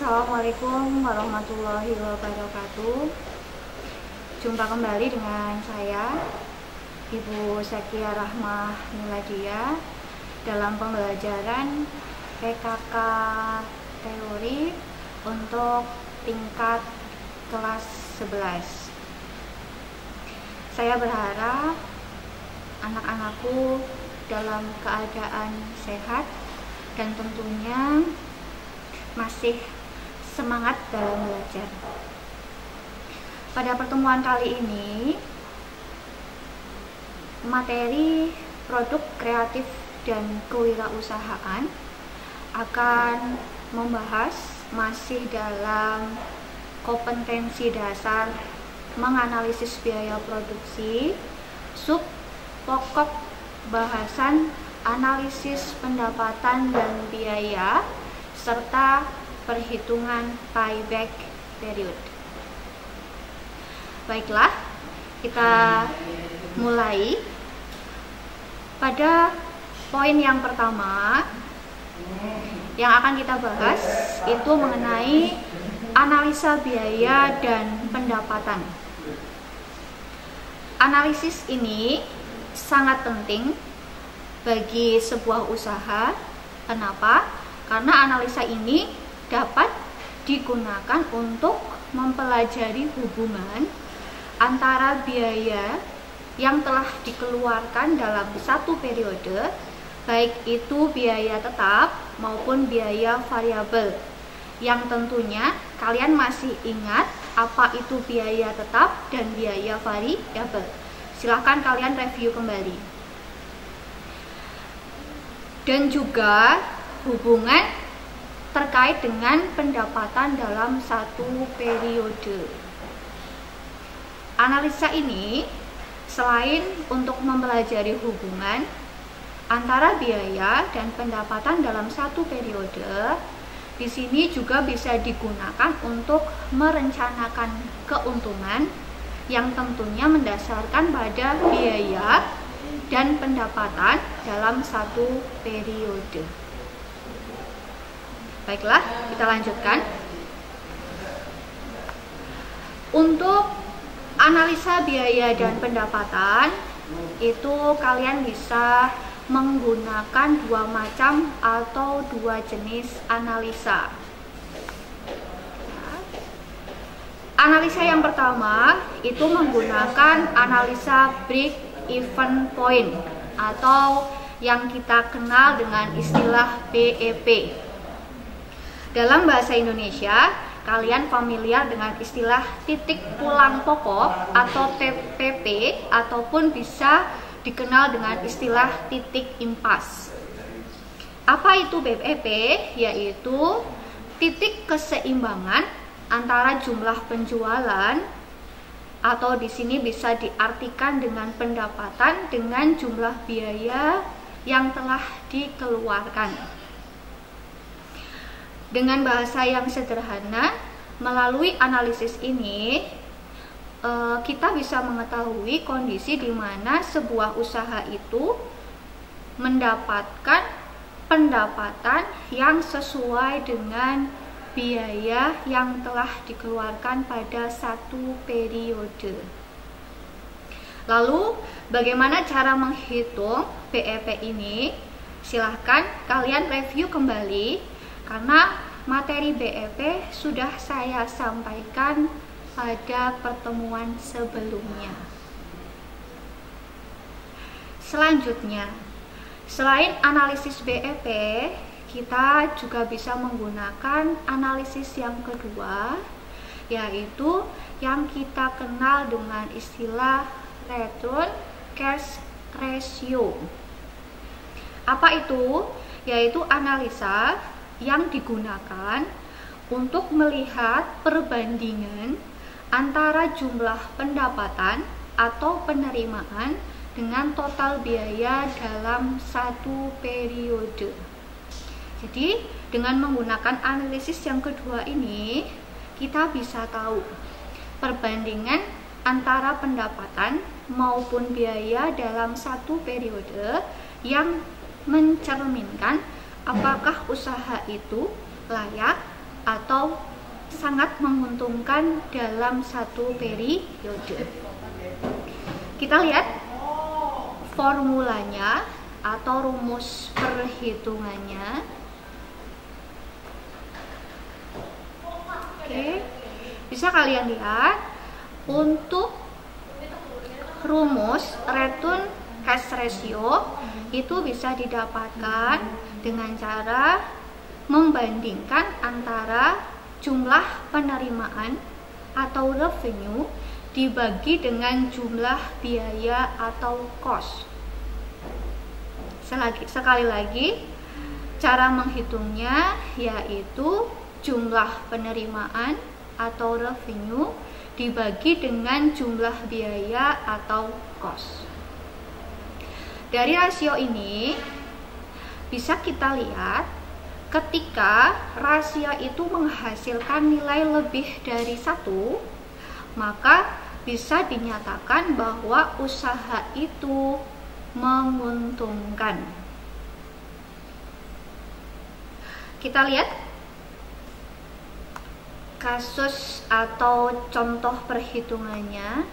Assalamualaikum warahmatullahi wabarakatuh. Jumpa kembali dengan saya, Ibu Zakia Rahmah Miladia, dalam pembelajaran PKK teori untuk tingkat kelas 11. Saya berharap anak-anakku dalam keadaan sehat dan tentunya masih semangat dalam belajar. Pada pertemuan kali ini, materi produk kreatif dan kewirausahaan akan membahas masih dalam kompetensi dasar menganalisis biaya produksi, sub pokok bahasan analisis pendapatan dan biaya, serta perhitungan payback period. Baiklah, kita mulai. Pada poin yang pertama yang akan kita bahas itu mengenai analisa biaya dan pendapatan. Analisis ini sangat penting bagi sebuah usaha. Kenapa? Karena analisa ini dapat digunakan untuk mempelajari hubungan antara biaya yang telah dikeluarkan dalam satu periode, baik itu biaya tetap maupun biaya variabel. Yang tentunya kalian masih ingat apa itu biaya tetap dan biaya variabel. Silahkan kalian review kembali. Dan juga hubungan terkait dengan pendapatan dalam satu periode. Analisa ini selain untuk mempelajari hubungan antara biaya dan pendapatan dalam satu periode, di sini juga bisa digunakan untuk merencanakan keuntungan yang tentunya mendasarkan pada biaya dan pendapatan dalam satu periode. Baiklah, kita lanjutkan. Untuk analisa biaya dan pendapatan, itu kalian bisa menggunakan dua macam atau dua jenis analisa. Analisa yang pertama itu menggunakan analisa break even point atau yang kita kenal dengan istilah BEP. Dalam bahasa Indonesia, kalian familiar dengan istilah titik pulang pokok atau TPP, ataupun bisa dikenal dengan istilah titik impas. Apa itu BEP? Yaitu titik keseimbangan antara jumlah penjualan, atau di sini bisa diartikan dengan pendapatan dengan jumlah biaya yang telah dikeluarkan. Dengan bahasa yang sederhana, melalui analisis ini kita bisa mengetahui kondisi di mana sebuah usaha itu mendapatkan pendapatan yang sesuai dengan biaya yang telah dikeluarkan pada satu periode. Lalu, bagaimana cara menghitung BEP ini? Silahkan kalian review kembali, karena materi BEP sudah saya sampaikan pada pertemuan sebelumnya. Selanjutnya, selain analisis BEP, kita juga bisa menggunakan analisis yang kedua, yaitu yang kita kenal dengan istilah return cash ratio. Apa itu? Yaitu analisa yang digunakan untuk melihat perbandingan antara jumlah pendapatan atau penerimaan dengan total biaya dalam satu periode. Jadi, dengan menggunakan analisis yang kedua ini, kita bisa tahu perbandingan antara pendapatan maupun biaya dalam satu periode yang mencerminkan apakah usaha itu layak atau sangat menguntungkan dalam satu periode. Kita lihat formulanya atau rumus perhitungannya. Oke, bisa kalian lihat untuk rumus return cash ratio itu bisa didapatkan dengan cara membandingkan antara jumlah penerimaan atau revenue dibagi dengan jumlah biaya atau cost. Sekali lagi, cara menghitungnya yaitu jumlah penerimaan atau revenue dibagi dengan jumlah biaya atau cost. Dari rasio ini bisa kita lihat ketika rasio itu menghasilkan nilai lebih dari 1, maka bisa dinyatakan bahwa usaha itu menguntungkan. Kita lihat kasus atau contoh perhitungannya.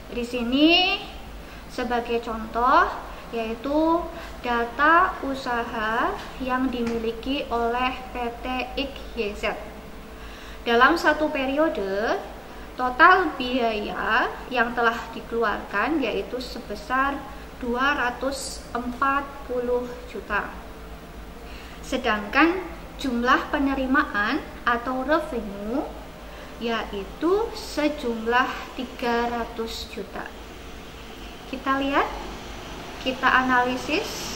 Di sini sebagai contoh yaitu data usaha yang dimiliki oleh PT XYZ. Dalam satu periode, total biaya yang telah dikeluarkan yaitu sebesar 240 juta. Sedangkan jumlah penerimaan atau revenue yaitu sejumlah 300 juta. Kita lihat, kita analisis.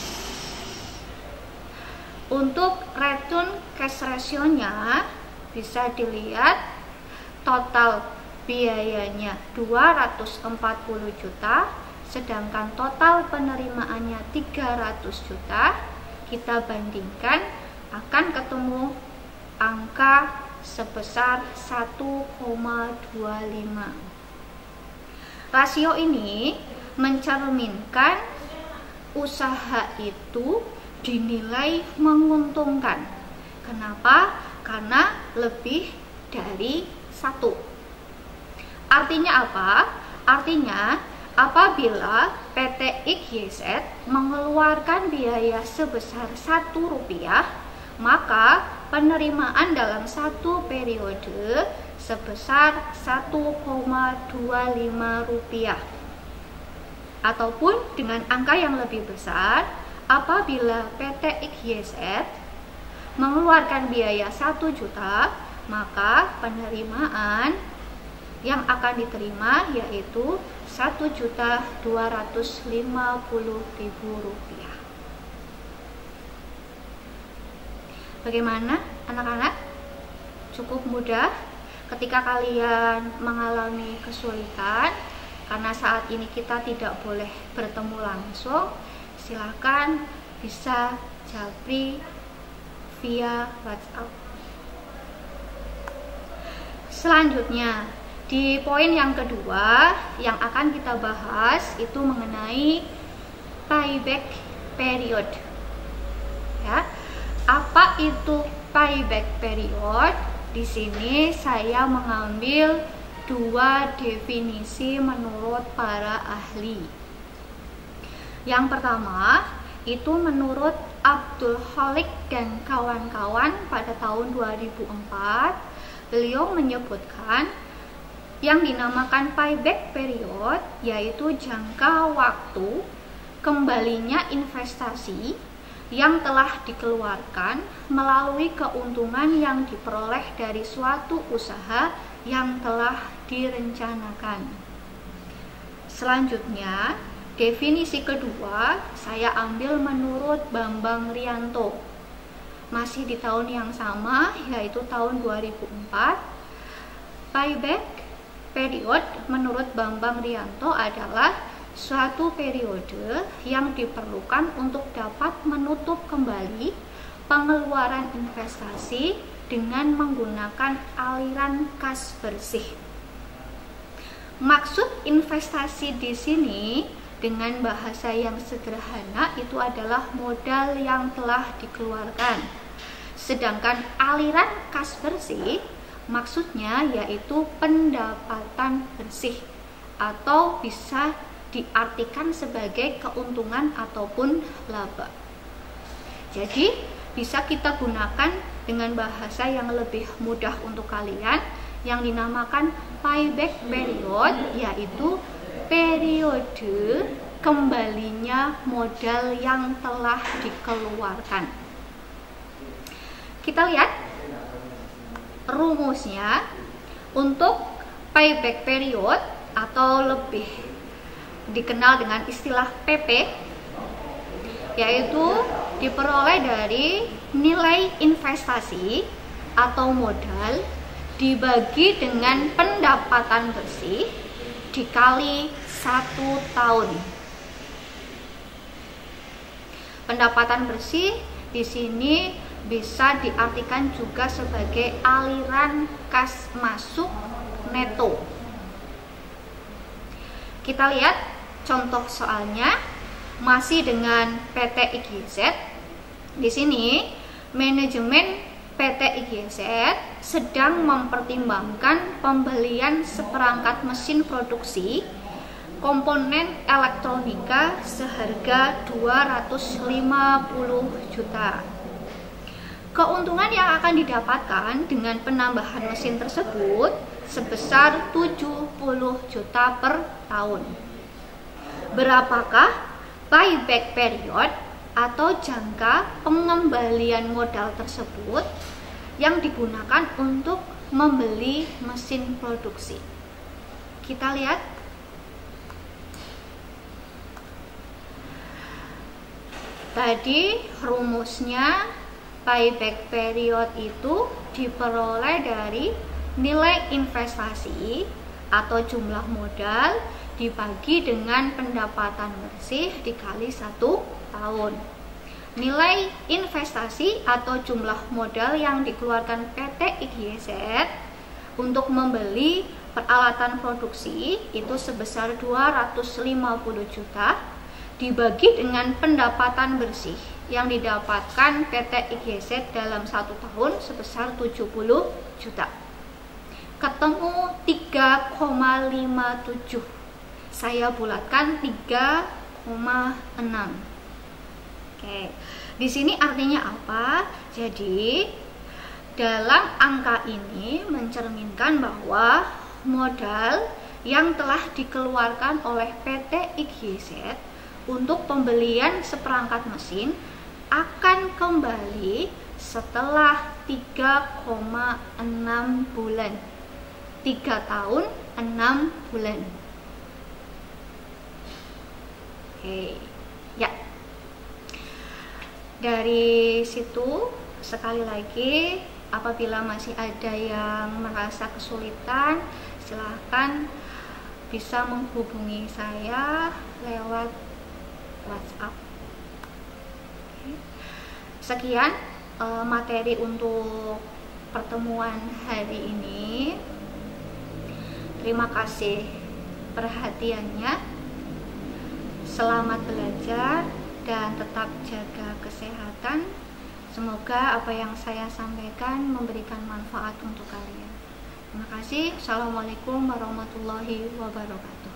Untuk return cash ratio-nya bisa dilihat total biayanya 240 juta, sedangkan total penerimaannya 300 juta. Kita bandingkan, akan ketemu angka sebesar 1,25. Rasio ini mencerminkan usaha itu dinilai menguntungkan. Kenapa? Karena lebih dari 1. Artinya apa? Artinya apabila PT XYZ mengeluarkan biaya sebesar Rp1, maka penerimaan dalam satu periode sebesar Rp1,25. Ataupun dengan angka yang lebih besar, apabila PT XYZ mengeluarkan biaya 1 juta, maka penerimaan yang akan diterima yaitu Rp1.250.000. Bagaimana anak-anak? Cukup mudah. Ketika kalian mengalami kesulitan karena saat ini kita tidak boleh bertemu langsung, silakan bisa japri via WhatsApp. Selanjutnya, di poin yang kedua yang akan kita bahas itu mengenai payback period. Ya. Apa itu payback period? Di sini saya mengambil 2 definisi menurut para ahli. Yang pertama, itu menurut Abdul Khalik dan kawan-kawan pada tahun 2004, beliau menyebutkan yang dinamakan payback period yaitu jangka waktu kembalinya investasi yang telah dikeluarkan melalui keuntungan yang diperoleh dari suatu usaha yang telah direncanakan. Selanjutnya, definisi kedua saya ambil menurut Bambang Rianto. Masih di tahun yang sama, yaitu tahun 2004. Payback period menurut Bambang Rianto adalah suatu periode yang diperlukan untuk dapat menutup kembali pengeluaran investasi dengan menggunakan aliran kas bersih. Maksud investasi di sini dengan bahasa yang sederhana itu adalah modal yang telah dikeluarkan. Sedangkan aliran kas bersih maksudnya yaitu pendapatan bersih atau bisa diartikan sebagai keuntungan ataupun laba. Jadi bisa kita gunakan dengan bahasa yang lebih mudah untuk kalian yang dinamakan payback period, yaitu periode kembalinya modal yang telah dikeluarkan. Kita lihat rumusnya untuk payback period atau lebih dikenal dengan istilah PP, yaitu diperoleh dari nilai investasi atau modal dibagi dengan pendapatan bersih dikali 1 tahun. Pendapatan bersih di sini bisa diartikan juga sebagai aliran kas masuk neto. Kita lihat contoh soalnya masih dengan PT IGZ. Di sini manajemen PT IGZ sedang mempertimbangkan pembelian seperangkat mesin produksi komponen elektronika seharga 250 juta. Keuntungan yang akan didapatkan dengan penambahan mesin tersebut sebesar 70 juta per tahun. Berapakah payback period atau jangka pengembalian modal tersebut yang digunakan untuk membeli mesin produksi? Kita lihat. Tadi rumusnya payback period itu diperoleh dari nilai investasi atau jumlah modal dibagi dengan pendapatan bersih dikali 1 tahun. Nilai investasi atau jumlah modal yang dikeluarkan PT IGZ untuk membeli peralatan produksi itu sebesar 250 juta dibagi dengan pendapatan bersih yang didapatkan PT IGZ dalam 1 tahun sebesar 70 juta. Ketemu 3,57. Saya bulatkan 3,6. Oke. Di sini artinya apa? Jadi dalam angka ini mencerminkan bahwa modal yang telah dikeluarkan oleh PT IGZ untuk pembelian seperangkat mesin akan kembali setelah 3,6 bulan. 3 tahun 6 bulan. Oke. Ya. Dari situ sekali lagi apabila masih ada yang merasa kesulitan, silahkan bisa menghubungi saya lewat WhatsApp. Sekian materi untuk pertemuan hari ini. Terima kasih perhatiannya. Selamat belajar dan tetap jaga kesehatan. Semoga apa yang saya sampaikan memberikan manfaat untuk kalian. Terima kasih. Assalamualaikum warahmatullahi wabarakatuh.